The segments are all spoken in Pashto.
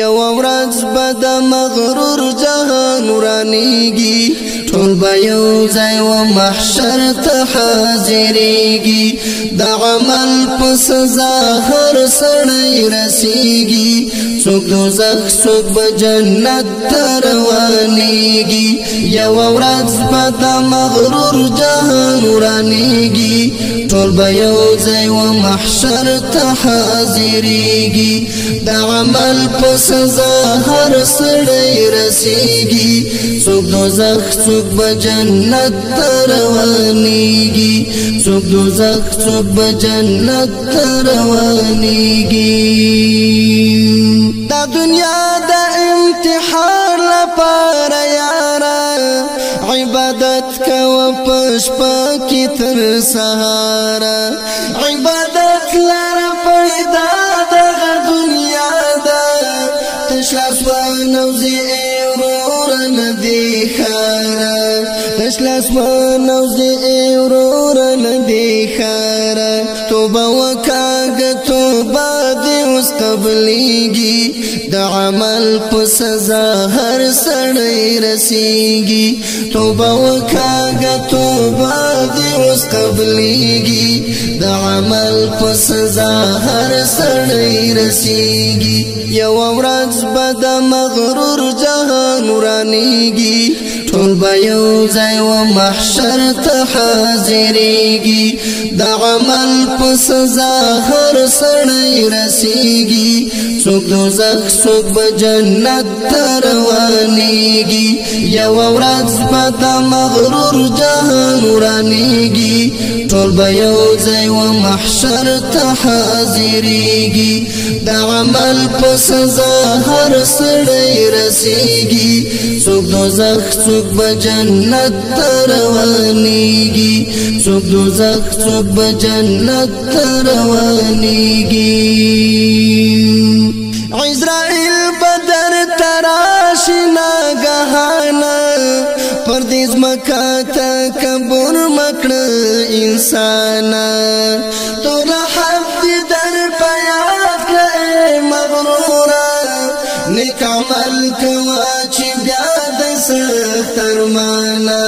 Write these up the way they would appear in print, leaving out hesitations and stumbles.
یو ورځ به د مغرور جهان ورانیږي ټول به یو ځای و محشر ته حاضریږي د عمل په سزا هر سړی رسیږي څوک دوزخ څوک به جنت ته روانیږي یو ورځ به د مغرور جهان ورانیږي ټول به یو ځای و محشر ته حاضریږي د عمل په سزا هر سړی رسیږي څوک دوزخ څوک به جنت ته روانیږي څوک دوزخ څوک به جنت ته روانیږي دا دنیا د امتحان لپاره یاره عبادت کوه په شپه کې تر سهاره عبادت لره پیدا دغه دنیا ده تش لاس ونوځي ورور نه دی ښاره تش لاس ونوځي ورور نه دی ښاره توبه وکاږه توبه دې اوس قبلېږي د عمل په سزا هر سړی رسیږي توبه وکاږه توبه دې اوس قبلېږي د عمل په سزا هر سړی رسیږي یو ورځ به د مغرور جهان ورانیږي ټول به یو ځای و محشر ته حاضریږي د عمل په سزا هر سړی رسیږي څوک دوزخ څوک به جنت ته روانیږي یو ورځ به د مغرور جهان ورانیږي ټول به یو ځای و محشر ته حاضریږي د عمل په سزا هر سړی رسیږي څوک دوزخ څوک به جنت ته روانیږي څوک دوزخ څوک به جنت ته روانیږي عزرائیل بدر تراشی ناگهانا پردیز مکا تکبر مکڑ انسانا تو لحب دی در پیاد کئے مغرورا نیک عمل کوا چی بیاد سخت ارمانا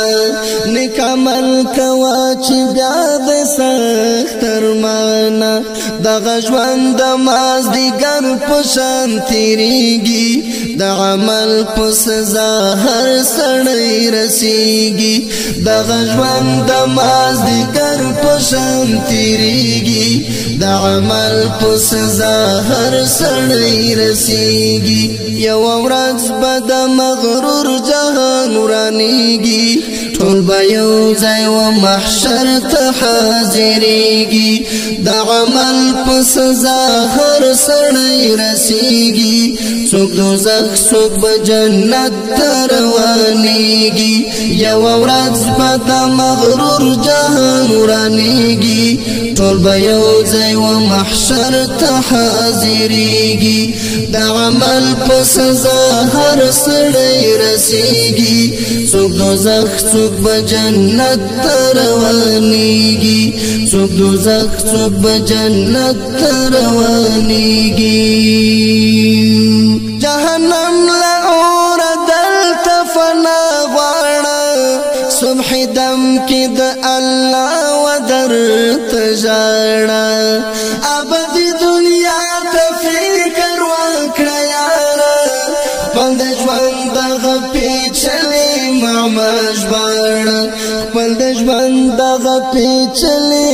نیک عمل کوا چی بیاد سخت ارمانا دغه ژوند د مازدیګر په شان تیریږي د عمل په سزا هر سړی رسیږي دغه ژوند د مازدیګر په شان تیریږي د عمل په سزا هر سړی رسیږي یو ورځ به د مغرور جهان ورانیږي ټول به یو ځای و محشر ته حاضریږي د عمل په سزا هر سړی رسیږي څوک دوزخ څوک به جنت ته روانیږي یو ورځ به د مغرور جهان ورانیږي ټول به یو ځای و محشر ته حاضریږي د عمل په سزا هر سړی رسیږي څوک دوزخ څوک به جنت ته روانیږي څوک دوزخ څوک به جنت ته روانیږي جهنم له اور دلته فنا غواړه صبح دم کې د الله ودر ته ژاړه ابدي دنیا ته فکر وکړه یاره خپل د ژوند دغه پیچلې مژباړه خپل د ژوند دغه پیچلې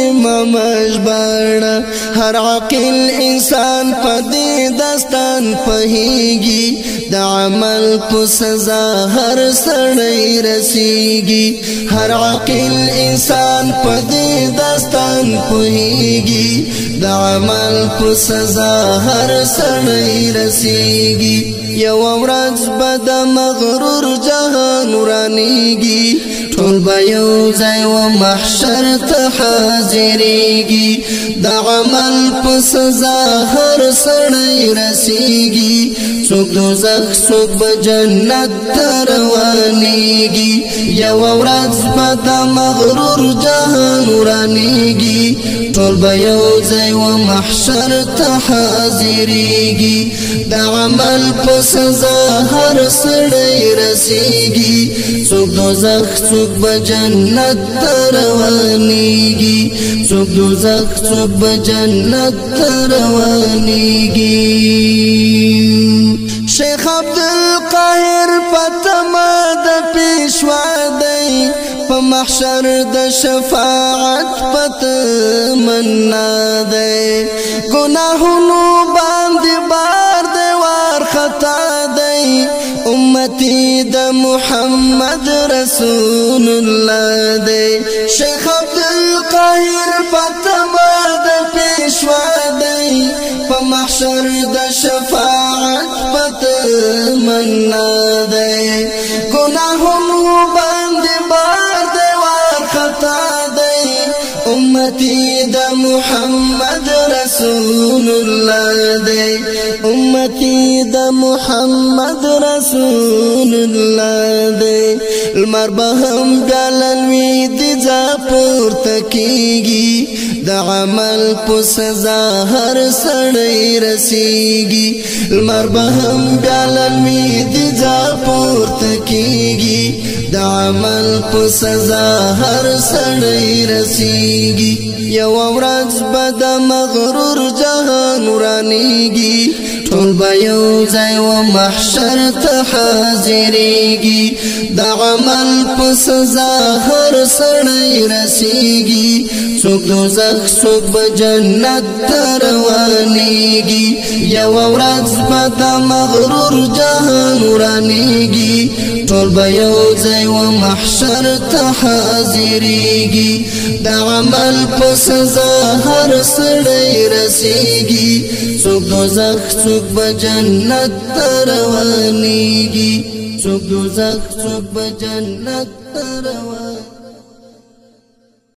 مژباړه هر عاقل انسان په دې داستان پوهیږي د عمل په سزا هر سړی رسیږي هر عاقل انسان په دې داستان پوهیږي د عمل په سزا هر سړی رسیږي یو ورځ به د مغرور جهان ورانیږي ټول به یو ځای و محشر ته حاضریږي د عمل په سزا هر سړی رسیږي څوک دوزخ څوک به جنت ته روانیږي یو ورځ به د مغرور جهان ورانیږي ټول به یو ځای و محشر ته حاضریږي د عمل په سزا هر سړی رسیږي څوک دوزخ څوک به جنت ته روانیږي څوک دوزخ څوک به جنت ته روانیږي شیخ عبدالقاهر پتما د پیشوا دی په محشر د شفاعت پتمنا دی گناهونو باندې بار دی وارخطا دی امتی د محمد رسول الله دی شیخ عبدالقاهر پتما د پیشوا دی په محشر د شفاعت پتمنا دی گناهونو باندې بار دی وارخطا دی امتی د محمد رسول الله دی امتی د محمد رسول الله دی المر به هم ګلوي د ځا پورته کیږي د عمل په سزا هر سړی رسیږي المر به هم ګلوي د ځا پورته کیږي د عمل په سزا هر سړی رسیږي یو ورځ به د مغرور جهان ورانیږي ټول به یو ځای و محشر ته حاضریږي د عمل په سزا هر سړی رسیږي څوک دوزخ څوک به جنت ته روانیږي یو ورځ به د مغرور جهان ورانیږي ټول به یو ځای و محشر ته حاضریږي د عمل په سزا هر سړی رسیږي څوک دوزخ څوک به جنت ته روانیږي څوک دوزخ څوک به جنت ته روانیږي